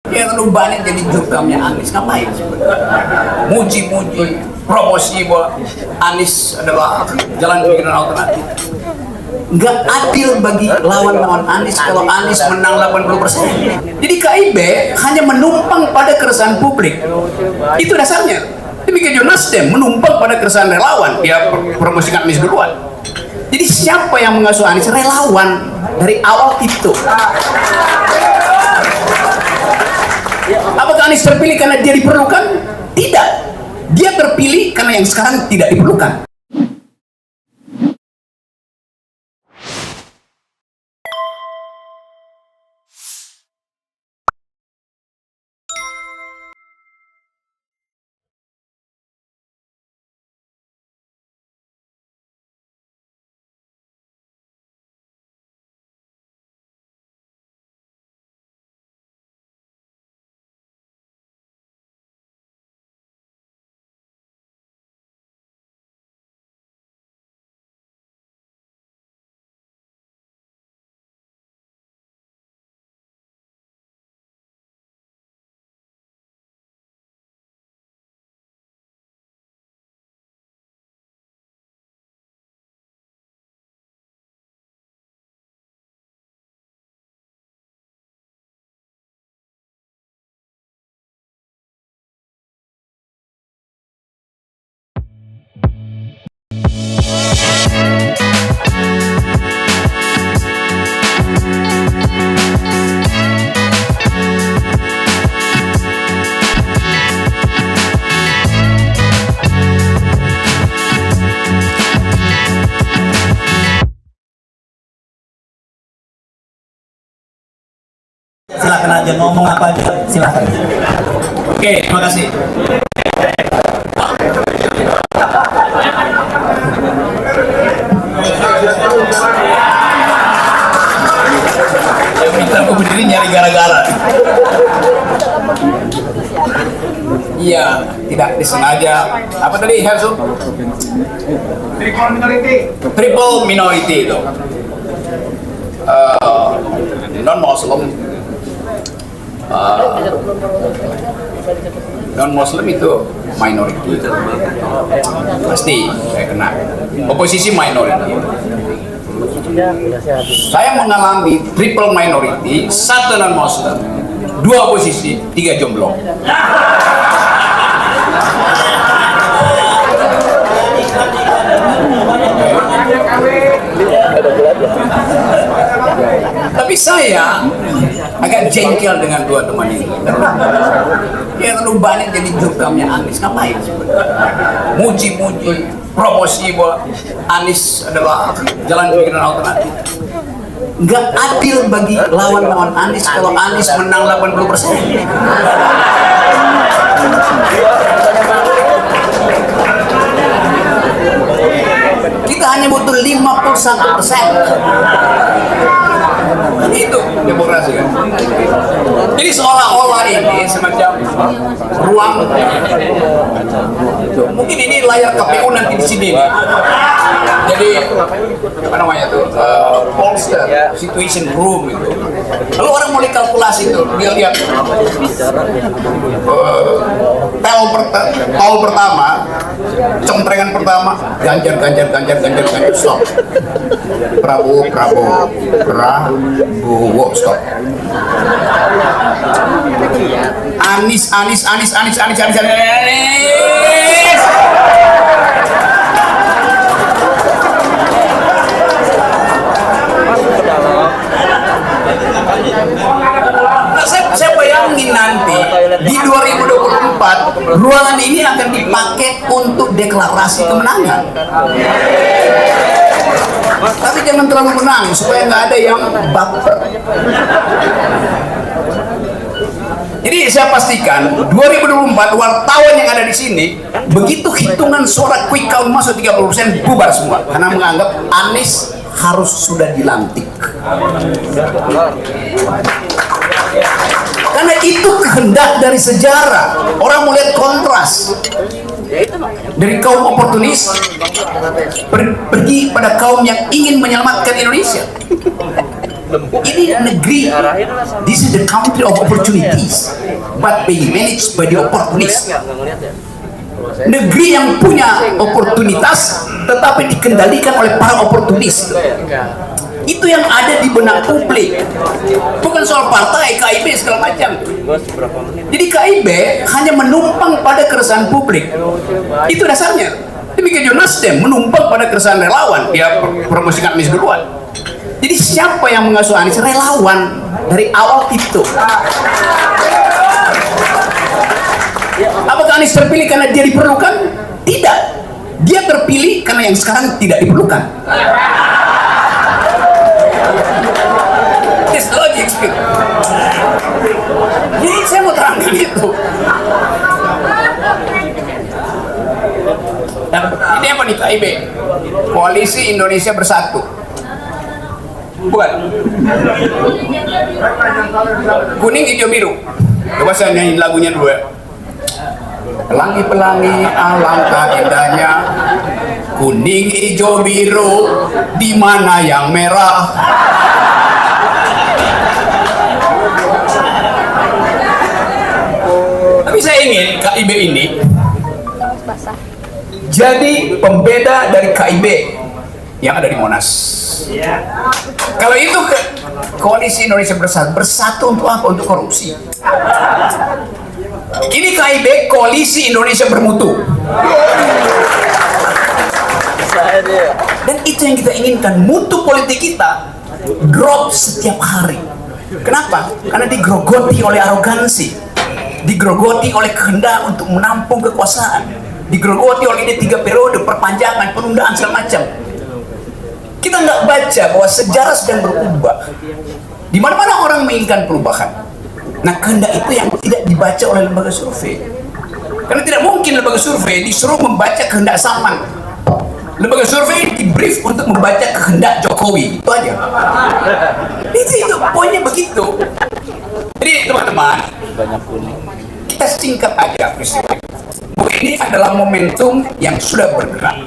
Ya terlalu banyak jadi jurkamnya Anies, ngapain sebenarnya? Muji-muji, promosi bahwa Anies adalah jalan pikiran alternatif. Nggak adil bagi lawan-lawan Anies kalau Anies menang 80%. Jadi KIB hanya menumpang pada keresahan publik. Itu dasarnya. Demikian juga Nasdem menumpang pada keresahan relawan. Dia promosikan Anies duluan. Jadi siapa yang mengasuh Anies? Relawan dari awal itu. Apakah Anies terpilih karena dia diperlukan? Tidak. Dia terpilih karena yang sekarang tidak diperlukan. Silakan aja ngomong apa aja, silakan. Oke, terima kasih. Yang minta aku berdiri nyari gara-gara. Iya, tidak disengaja. Apa tadi, Hersu? Triple minority itu. Non-Muslim. Non-Muslim itu minority. Pasti saya kena. Oposisi minority. Saya mengalami triple minority, 1 non-Muslim, 2 oposisi, 3 jomblo. Tapi saya agak jengkel dengan 2 teman ini. Ya terlalu banyak jadi jurkamnya Anies, ngapain sebenarnya? Muji-muji, promosi bahwa Anies adalah jalan pikiran alternatif. Nggak adil bagi lawan-lawan Anies kalau Anies menang 80%. Kita hanya butuh 51%. Itu demokrasi kan. Jadi seolah-olah ini semacam ruang. Mungkin ini layar KPU nanti di sini nih. Jadi apa namanya tuh pollster situation room itu. Lalu orang mulai kalkulasi itu, dia lihat poll pertama, centrengan pertama, Ganjar, stop. Prabowo, stop. Anies. Nah, saya bayangin nanti di 2024 ruangan ini akan dipakai untuk deklarasi kemenangan. Tapi jangan terlalu menang supaya nggak ada yang baper. Jadi saya pastikan 2024 wartawan yang ada di sini begitu hitungan suara quick count masuk 30% bubar semua karena menganggap Anies harus sudah dilantik. Karena itu kehendak dari sejarah. Orang melihat kontras dari kaum oportunis pergi pada kaum yang ingin menyelamatkan Indonesia. Ini ini negeri, this is the country of opportunities, but being managed by the opportunists. Negeri yang punya oportunitas tetapi dikendalikan oleh para oportunis. Itu yang ada di benak publik, bukan soal partai, KIB segala macam. Jadi KIB hanya menumpang pada keresahan publik, itu dasarnya. Demikian juga Nasdem menumpang pada keresahan relawan, dia promosikan Anies duluan. Jadi siapa yang mengasuh Anies? Relawan dari awal itu. Apakah Anies terpilih karena dia diperlukan? Tidak, dia terpilih karena yang sekarang tidak diperlukan. This logic speak. Jadi saya mau terangkan itu. Nah, ini apa nih KIB? Koalisi Indonesia Bersatu. Bukan. Kuning, hijau, biru. Coba saya nyanyiin lagunya dulu ya. Pelangi-pelangi alangkah indahnya, kuning, hijau, biru, di mana yang merah? Tapi saya ingin KIB ini jadi pembeda dari KIB yang ada di Monas. Kalau itu koalisi Indonesia Bersatu untuk apa? Untuk korupsi. Ini KIB koalisi Indonesia Bermutu. Dan itu yang kita inginkan, mutu politik kita drop setiap hari. Kenapa? Karena digrogoti oleh arogansi, digrogoti oleh kehendak untuk menampung kekuasaan, digrogoti oleh ini 3 periode, perpanjangan, penundaan segala macam. Kita nggak baca bahwa sejarah sedang berubah. Di mana-mana orang menginginkan perubahan. Nah, kehendak itu yang tidak dibaca oleh lembaga survei. Karena tidak mungkin lembaga survei disuruh membaca kehendak Saman. Lembaga survei di-brief untuk membaca kehendak Jokowi. Itu aja. Itu poinnya begitu. Jadi teman-teman, kita singkat aja peristiwa. Ini adalah momentum yang sudah bergerak.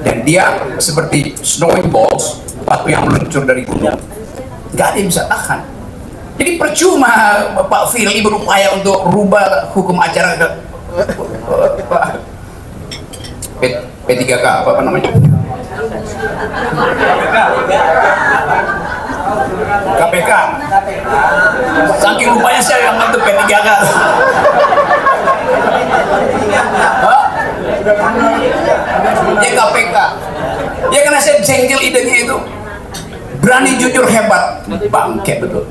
Dan dia seperti snowing balls, batu yang meluncur dari gunung. Gak ada yang bisa tahan. Jadi percuma Pak Firly berupaya untuk rubah hukum acara P3K, apa namanya? KPK. Saking rupanya saya yang untuk P3K. Ya KPK. Ya karena saya jengkel idenya itu. Berani jujur hebat, bangke betul.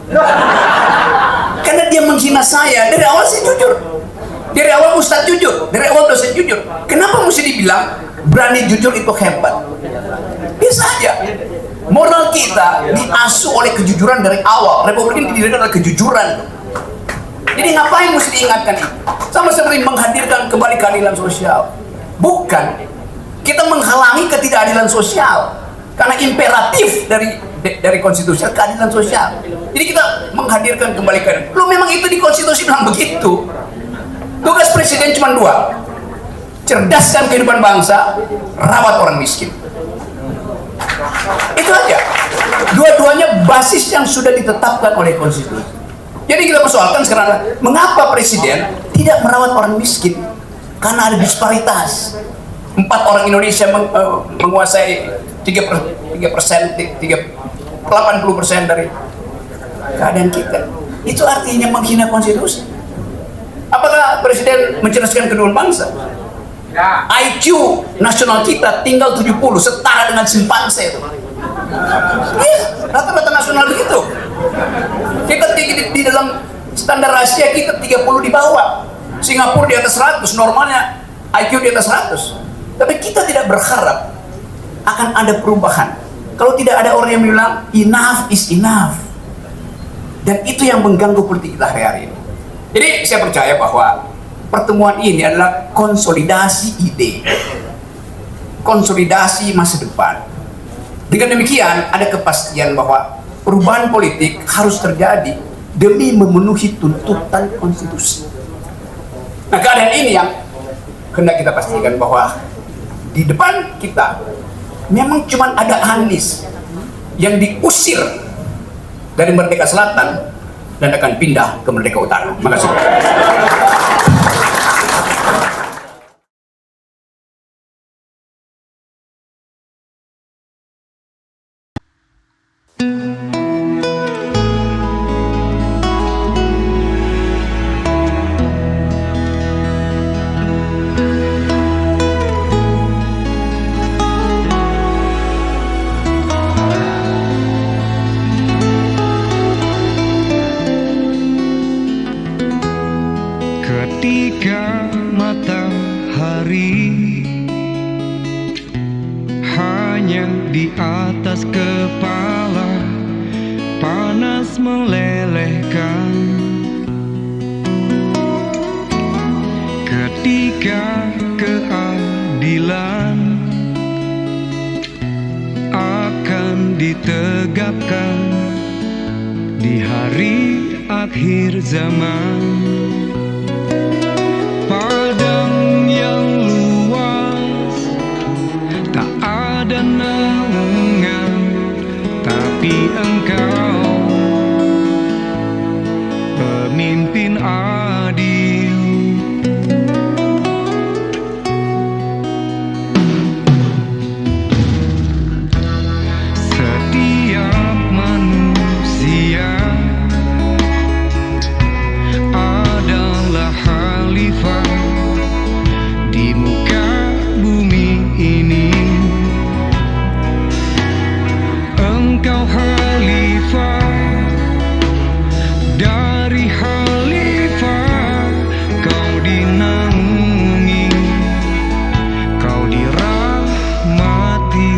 Karena dia menghina saya dari awal. Saya jujur, dari awal Ustadz jujur, dari awal dosen jujur. Kenapa mesti dibilang berani jujur itu hebat? Biasa aja. Moral kita diasuh oleh kejujuran dari awal. Republik ini didirikan oleh kejujuran. Jadi ngapain mesti diingatkan itu? Sama seperti menghadirkan kembali keadilan sosial. Bukan, kita menghalangi ketidakadilan sosial. Karena imperatif dari konstitusi keadilan sosial. Jadi kita menghadirkan kembali keadilan. Lu memang itu di konstitusi bilang begitu. Tugas presiden cuma 2. Cerdaskan kehidupan bangsa, rawat orang miskin. Itu aja. Dua-duanya basis yang sudah ditetapkan oleh konstitusi. Jadi kita persoalkan sekarang, mengapa presiden tidak merawat orang miskin? Karena ada disparitas. 4 orang Indonesia menguasai 80% dari keadaan kita. Itu artinya menghina konstitusi. Apakah presiden mencerdaskan kedua bangsa? IQ nasional kita tinggal 70, setara dengan simpanse itu. Iya, rata-rata nasional begitu. Kita di dalam standar Asia kita 30 di bawah. Singapura di atas 100, normalnya IQ di atas 100. Tapi kita tidak berharap akan ada perubahan kalau tidak ada orang yang bilang enough is enough. Dan itu yang mengganggu politik kita hari-hari ini. Jadi saya percaya bahwa pertemuan ini adalah konsolidasi ide, konsolidasi masa depan. Dengan demikian ada kepastian bahwa perubahan politik harus terjadi demi memenuhi tuntutan konstitusi. Nah, keadaan ini yang hendak kita pastikan bahwa di depan kita memang cuma ada Anies yang diusir dari Merdeka Selatan dan akan pindah ke Merdeka Utara. Terima kasih. Ketika matahari hanya di atas kepala panas melelehkan, ketika keadilan akan ditegakkan di hari akhir zaman. Padang yang luas, tak ada naungan, tapi engkau pemimpin adil. Setiap manusia adalah khalifah di muka bumi ini. Engkau khalifah, dari khalifah kau dinaungi, kau dirahmati.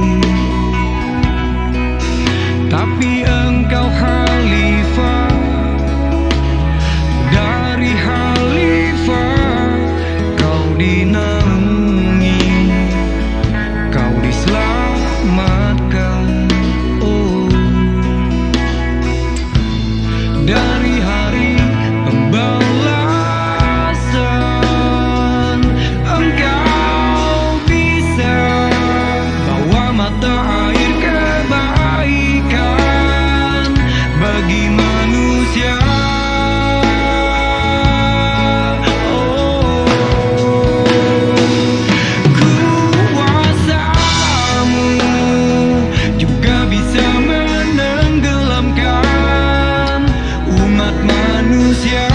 Tapi engkau khalifah, dari khalifah kau dinaungi, kau diselamatkan. Oh, dari hari pembalasan engkau bisa bawa mata air kebaikan bagi manusia. Kuasamu juga bisa menenggelamkan umat manusia.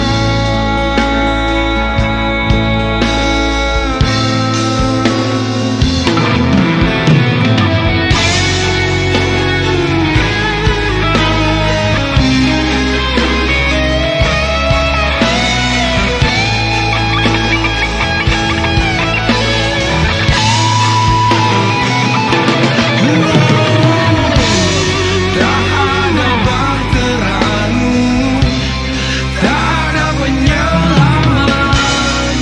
Tak ada bahteramu, tak ada penyelamat,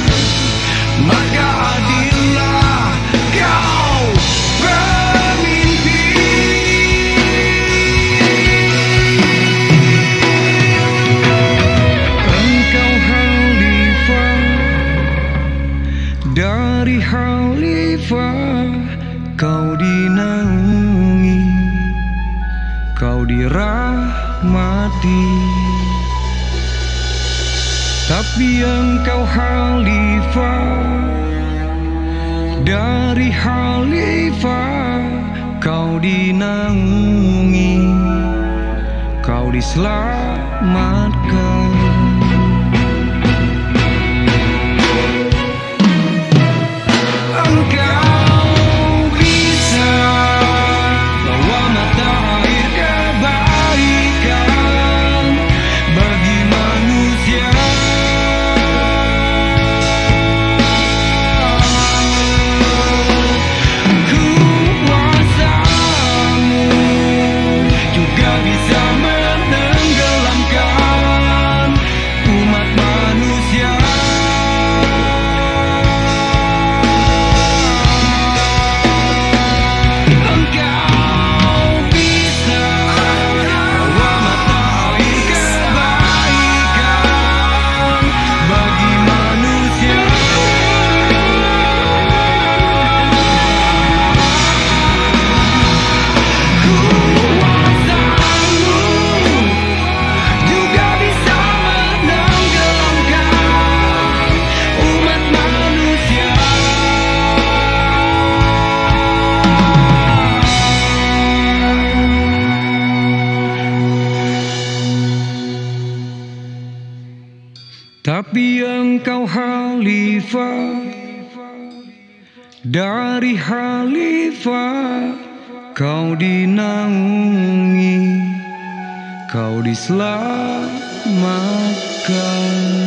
maka adillah kau pemimpin. Engkau khalifah, dari khalifah kau dinaungi, kau dirahmati. Tapi engkau khalifah, dari khalifah kau dinaungi, kau diselamatkan. Engkau bisa bawa mata air kebaikan bagi manusia. Kuasamu juga bisa menenggelamkan Tapi engkau khalifah, dari khalifah kau dinaungi, kau diselamatkan.